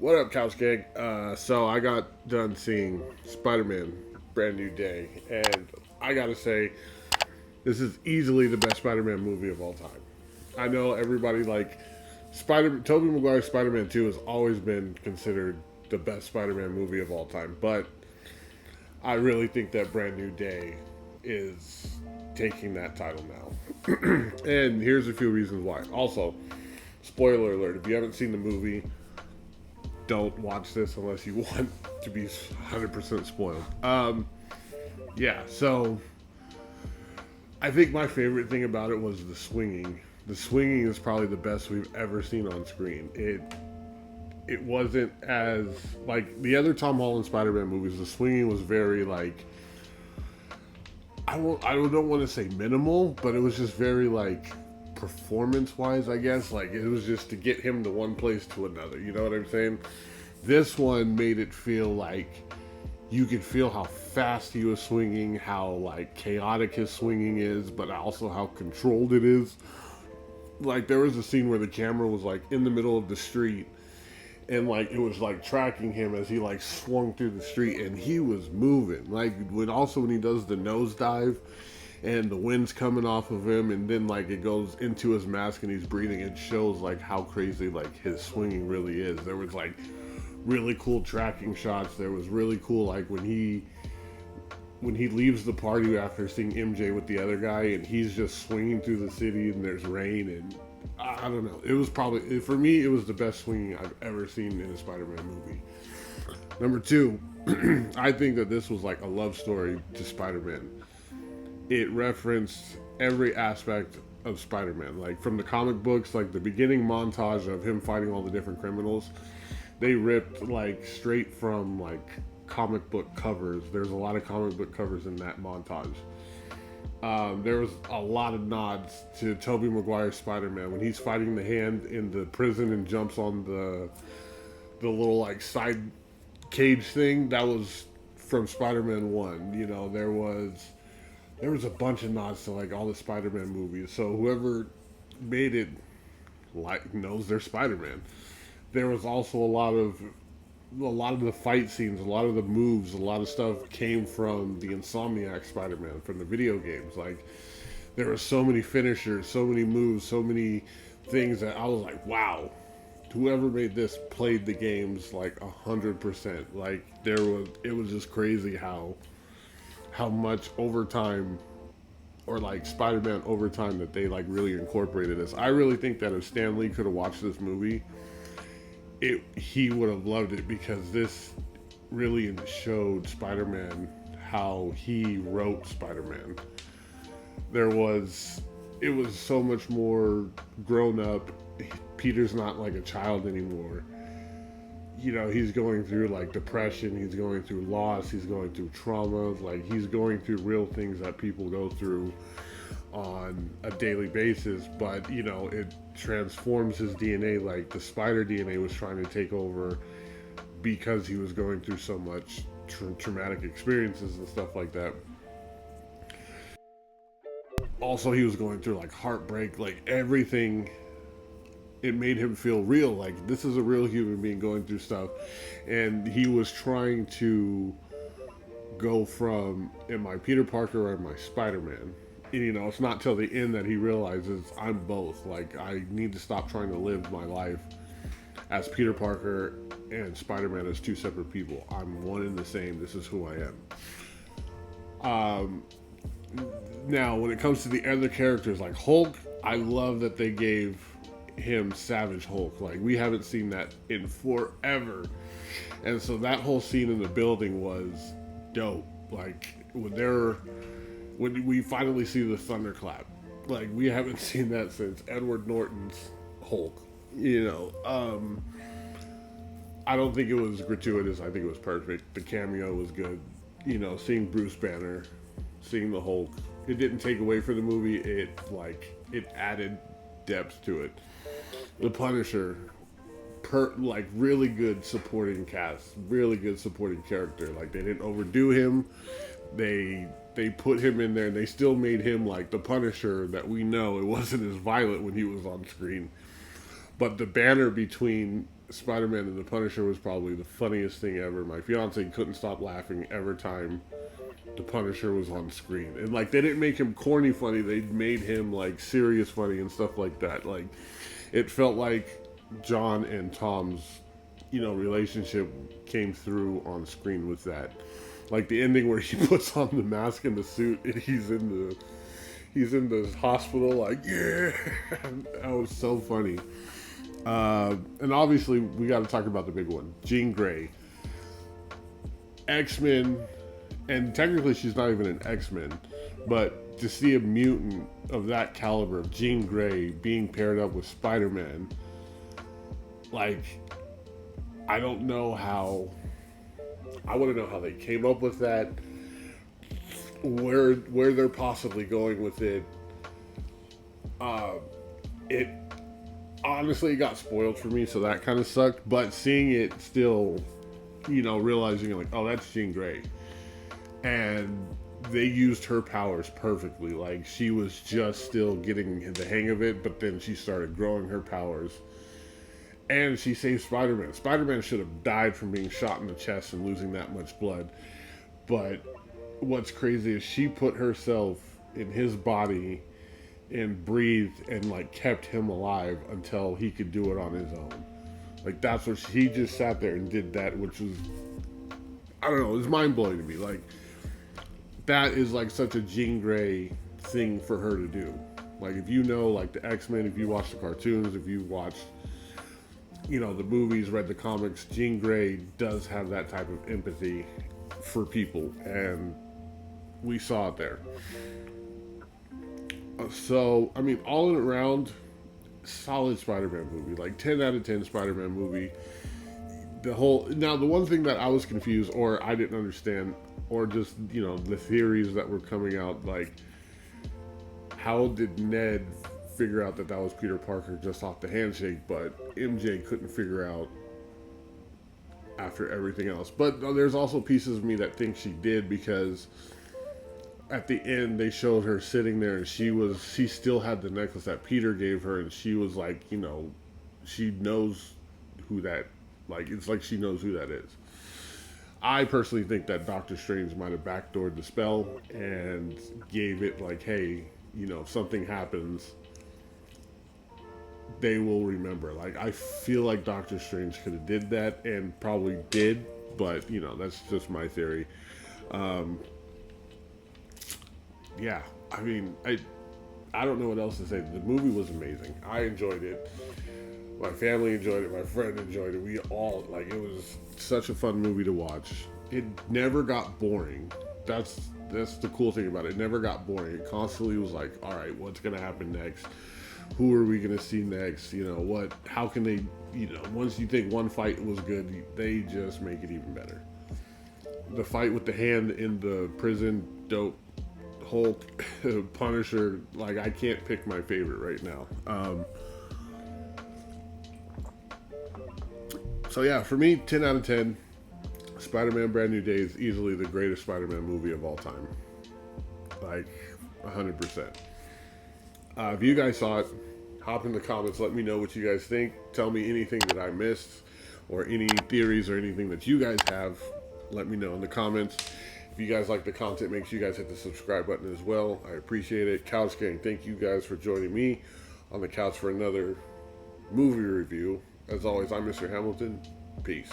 What up, Couch Gang? So I got done seeing Spider-Man: Brand New Day, and I gotta say, this is easily the best Spider-Man movie of all time. I know everybody Tobey Maguire's Spider-Man 2 has always been considered the best Spider-Man movie of all time, but I really think that Brand New Day is taking that title now. And here's a few reasons why. Also, spoiler alert: if you haven't seen the movie, don't watch this unless you want to be 100% spoiled. Yeah, so I think my favorite thing about it was the swinging. The swinging is probably the best we've ever seen on screen. It wasn't as like the other Tom Holland Spider-Man movies. The swinging was very like I don't want to say minimal, but it was just very like performance wise, I guess. Like it was just to get him to one place to another. You know what I'm saying? This one made it feel like you could feel how fast he was swinging, how like chaotic his swinging is, but also how controlled it is. Like there was a scene where the camera was like in the middle of the street and like it was like tracking him as he like swung through the street and he was moving. Like when he does the nosedive and the wind's coming off of him and then like it goes into his mask and he's breathing, it shows like how crazy like his swinging really is. There was like really cool tracking shots. There was really cool like when he leaves the party after seeing MJ with the other guy and he's just swinging through the city and there's rain and I don't know. It was probably, for me, it was the best swinging I've ever seen in a Spider-Man movie. Number two, I think that this was like a love story to Spider-Man. It referenced every aspect of Spider-Man, like from the comic books, like the beginning montage of him fighting all the different criminals. They ripped like straight from like comic book covers. There's a lot of comic book covers in that montage. There was a lot of nods to Tobey Maguire's Spider-Man when he's fighting the hand in the prison and jumps on the little like side cage thing. That was from Spider-Man 1. You know, there was a bunch of nods to like all the Spider-Man movies. So whoever made it like knows they're Spider-Man. There was also a lot of the fight scenes, a lot of the moves, a lot of stuff came from the Insomniac Spider-Man from the video games. Like there were so many finishers, so many moves, so many things that I was like, wow, whoever made this played the games like 100%. Like it was just crazy how much overtime or like Spider-Man overtime that they like really incorporated this. I really think that if Stan Lee could have watched this movie, he would have loved it because this really showed Spider-Man how he wrote Spider-Man. It was so much more grown up. Peter's not like a child anymore. You know, he's going through like depression, he's going through loss, he's going through trauma, like he's going through real things that people go through on a daily basis, but you know, it transforms his DNA. Like the spider DNA was trying to take over because he was going through so much traumatic experiences and stuff like that. Also, he was going through like heartbreak, like everything. It made him feel real. Like this is a real human being going through stuff, and he was trying to go from, am I Peter Parker or am I Spider-Man? You know, it's not till the end that he realizes I'm both. Like, I need to stop trying to live my life as Peter Parker and Spider-Man as two separate people. I'm one and the same. This is who I am. Now, when it comes to the other characters, like Hulk, I love that they gave him Savage Hulk. Like, we haven't seen that in forever. And so that whole scene in the building was dope. Like, when we finally see the thunderclap, like we haven't seen that since Edward Norton's Hulk. You know, I don't think it was gratuitous. I think it was perfect. The cameo was good. You know, seeing Bruce Banner, seeing the Hulk, it didn't take away from the movie. It added depth to it. The Punisher, like really good supporting cast, really good supporting character. Like they didn't overdo him. They put him in there and they still made him like the Punisher that we know. It wasn't as violent when he was on screen. But the banner between Spider-Man and the Punisher was probably the funniest thing ever. My fiance couldn't stop laughing every time the Punisher was on screen. And like they didn't make him corny funny, they made him like serious funny and stuff like that. Like it felt like John and Tom's, relationship came through on screen with that. Like the ending where he puts on the mask and the suit and he's in the hospital like, yeah. That was so funny. And obviously we got to talk about the big one, Jean Grey, X-Men. And technically she's not even an X-Men, but to see a mutant of that caliber of Jean Grey being paired up with Spider-Man, like, I want to know how they came up with that, where they're possibly going with it. It honestly got spoiled for me, so that kind of sucked, but seeing it still, realizing like, oh, that's Jean Grey. And they used her powers perfectly. Like, she was just still getting the hang of it, but then she started growing her powers. And she saved Spider-Man. Spider-Man should have died from being shot in the chest and losing that much blood. But what's crazy is she put herself in his body and breathed and, like, kept him alive until he could do it on his own. Like, that's what he just sat there and did that, which was, I don't know, it's mind-blowing to me. Like, that is like such a Jean Grey thing for her to do. Like, if you know, like the X-Men, if you watch the cartoons, if you watch, the movies, read the comics, Jean Grey does have that type of empathy for people, and we saw it there. So, I mean, all in around, solid Spider-Man movie. Like 10 out of 10 Spider-Man movie. The one thing that I was confused, or I didn't understand, or just, the theories that were coming out, like, how did Ned figure out that was Peter Parker just off the handshake, but MJ couldn't figure out after everything else? But there's also pieces of me that think she did, because at the end they showed her sitting there and she still had the necklace that Peter gave her, and she was like, she knows who that, like, it's like she knows who that is. I personally think that Doctor Strange might have backdoored the spell and gave it like, hey, if something happens, they will remember. Like, I feel like Doctor Strange could have did that, and probably did, but that's just my theory. Yeah, I mean, I don't know what else to say. The movie was amazing. I enjoyed it. My family enjoyed it. My friend enjoyed it. We all, like, it was such a fun movie to watch. It never got boring. That's the cool thing about it. It never got boring. It constantly was like, all right, what's going to happen next? Who are we going to see next? How can they, once you think one fight was good, they just make it even better. The fight with the hand in the prison, dope. Hulk, Punisher, like, I can't pick my favorite right now. So yeah, for me, 10 out of 10. Spider-Man Brand New Day is easily the greatest Spider-Man movie of all time. Like, 100%. If you guys saw it, hop in the comments, let me know what you guys think. Tell me anything that I missed, or any theories or anything that you guys have. Let me know in the comments. If you guys like the content, make sure you guys hit the subscribe button as well. I appreciate it. Couch Gang, thank you guys for joining me on the couch for another movie review. As always, I'm Mr. Hamilton. Peace.